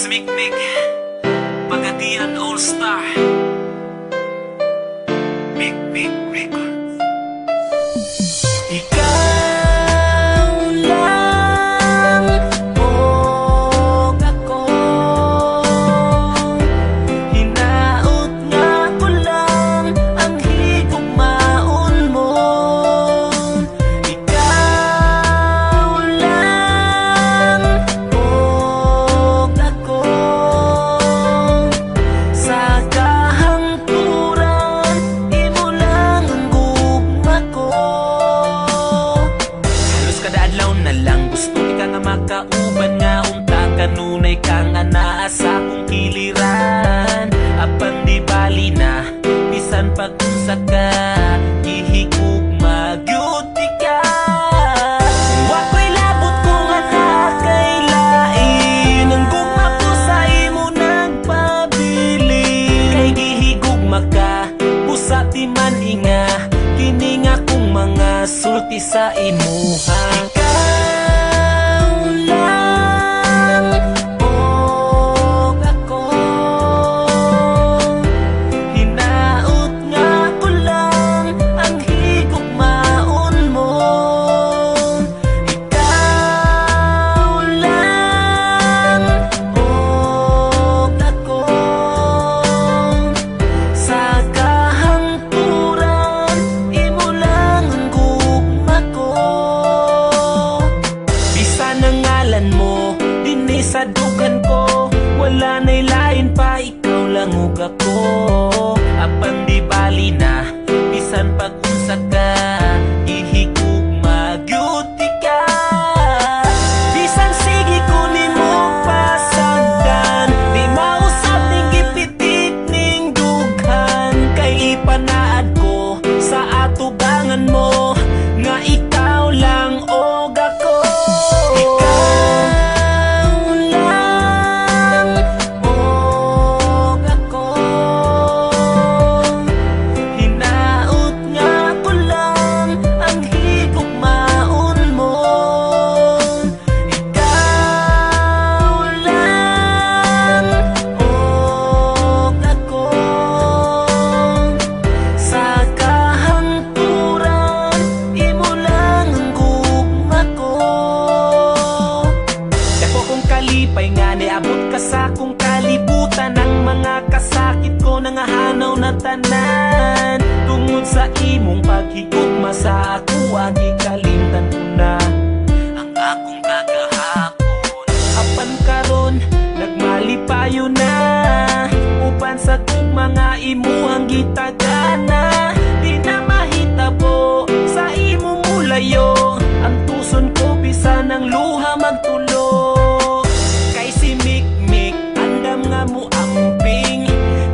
Mikmik, Pagadian All-Star, Mikmik Records. Ikaw lang o ako, hinaot nga ko lang ang higugmaon mo. Ikaw lang o ako, sa kahangturan imo lang ang gugma ko. Halos kada adlaw na lang gusto ka nga makauban nga unta kanunay ka nga naa sa akong kiliran. Apan di bali na bisan pag-unsa ka gihigugma gyud ka. Wako'y labot ko nga nakailain ang gugma ko sa imo nagpabili. Kay gihigugma ka busa di man inga kini nga kong mga sulti sa imuha. Ikaw lang o ako, hinaot nga ko lang ang higugmaon mo. Ikaw lang o ako, sa kahangturan imo lang ang gugma ko. Bisan ang ngalan mo dinhi sa dugan ko, wala na'y lain pa, ikaw lang ug ako. Apan di bali na bisan pag-unsa ka gihigugma gyud ka. Bisan sige ko nimo pasagdan, di mausap ning gipitik ning dughan. Kay ipanaad ko sa atubangan mo nga ikaw lang og ako. Ikaw lang og ako, hinaot nga ko lang ang higugmaon mo. Ikaw lang og ako, sa kahangturan imo lang ang gugma ko. Dako kong kalipay nga niabot ka sa akong kalibutan. Ang mga kasakit ko nangahanaw na tanan tungod sa imong paghigugma sa ako. Gikalimtan ko na ang akong kagahapon. Apan karon nagmalipayo na uban sa gugma nga imuhang gitagana. Di na mahitabo sa imong mulayo ang tuson ko bisan ang luha magtulo. Kay si Mikmik andam nga mo amping,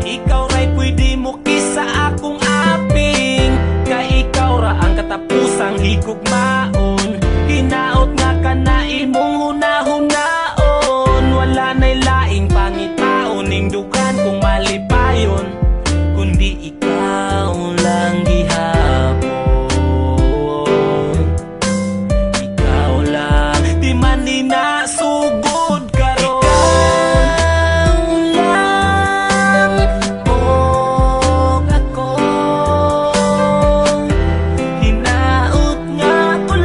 ikaw ra'y pwede mo kisa akong aping. Kay ikaw ra ang katapusang higugmaon, hinaot nga ka na imong hunahunahon. Wala na'y laing pangitaon ning dugan kung malipayon, kundi ikaw lang gihapon. Ikaw lang di man ninasugod karon. Ikaw lang og ako, hinaot nga ko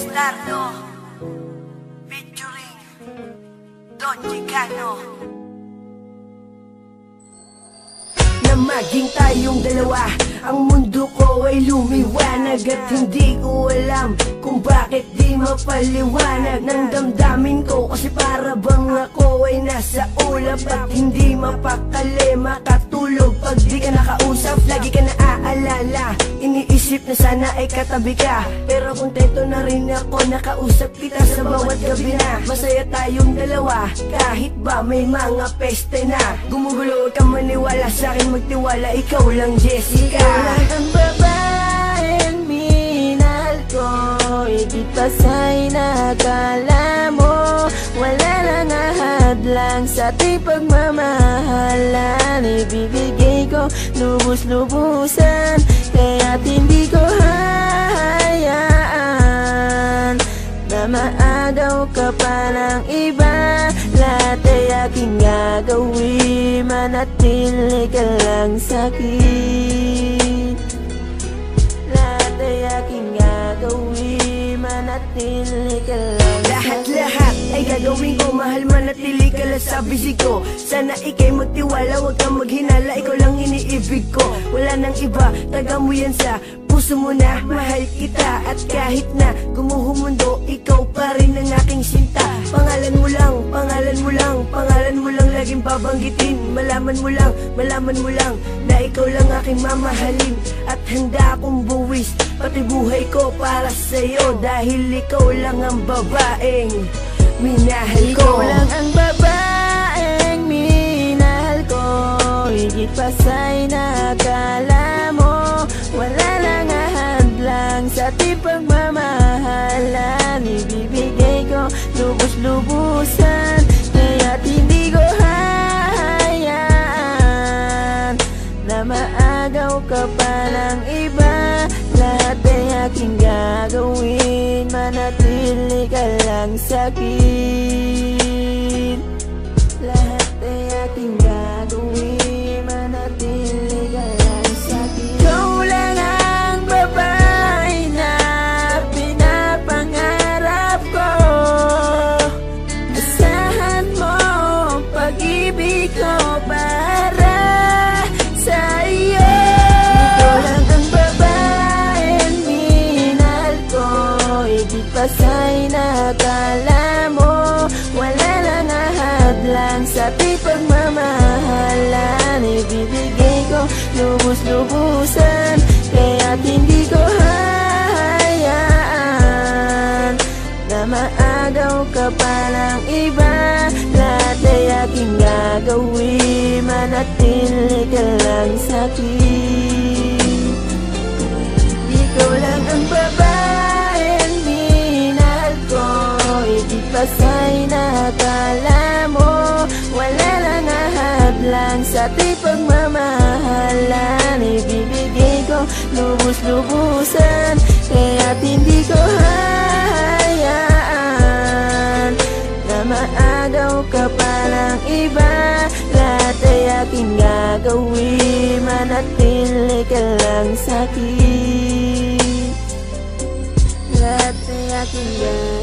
Bastardo featuring Don Chicano. Na maging tayong dalawa, ang mundo ko ay lumiwanag. At hindi ko alam kung bakit di mapaliwanag ng damdamin ko. Kasi para bang ako ay nasa ulap at hindi mapakali makatulog pag di ka nakausap. Lagi ka naaalala, iniisip na sana ay katabi ka. Pero kontento na rin ako, nakausap kita sa bawat gabi na. Masaya tayong dalawa, kahit ba may mga peste na. Gumugulo ka maniwala sa akin, magtiwala, ikaw lang Jessica. Ikaw lang ang babaeng minahal ko, higit pa sa'y nakala mo. Wala nang ahadlang sa ating pagmamahalan. Ibibigay ko lubos-lubusan, kaya't hindi ko hahayaan na maagaw ka pa ng iba. Lahat ay aking gagawin, manatili ka lang sa'kin. Lahat ay aking gagawin, manatili ka lang sa'kin. Lahat ay gagawin ko, mahal manatili ka lang sa bisig ko. Sana ikay magtiwala, huwag kang maghinala, ikaw lang iniibig ko. Wala nang iba, taga mo yan sa puso mo na, mahal kita. At kahit na gumuho mundo, ikaw pa rin ang aking sinta. Pangalan mo lang, pangalan mo lang, pangalan mo lang laging babanggitin. Malaman mo lang na ikaw lang aking mamahalin. At handa akong buwis pati buhay ko para sa'yo, dahil ikaw lang ang babaeng minahal ko. Ikaw lang ang babaeng minahal ko, higit pa sa'y nakala mo. Wala nang ahadlang sa ating pagmamahalan. Ibibigay ko lubos-lubusan, kaya't hindi ko hahayaan na maagaw ka pa ng iba. Lahat ay aking gagawin, manatili ka lang sa'kin. Lahat ay aking gagawin, manatili ka lang sa'kin. Ikaw lang ang babae na pinapangarap ko. Asahan mo pag-ibig ko para sa iyo. Ikaw lang ang babaeng minahal ko, higit pa sa'y nakala mo. Wala nang ahadlang sa ating pagmamahalan. Ibibigay ko lubos-lubusan, kaya't hindi ko hahayaan na maagaw ka pa ng iba. Lahat ay aking gagawin, manatili ka lang sa'kin. Ikaw lang ang babaeng minahal ko, higit pa sa'y nakala mo. Wala nang ahadlang sa ating pagmamahalan. Ibibigay ko lubos-lubusan, kaya't hindi ko hahayaan na maagaw ka pa ng iba. Lahat ay aking gagawin, manatili ka lang sa'kin. Lahat ay aking gagawin.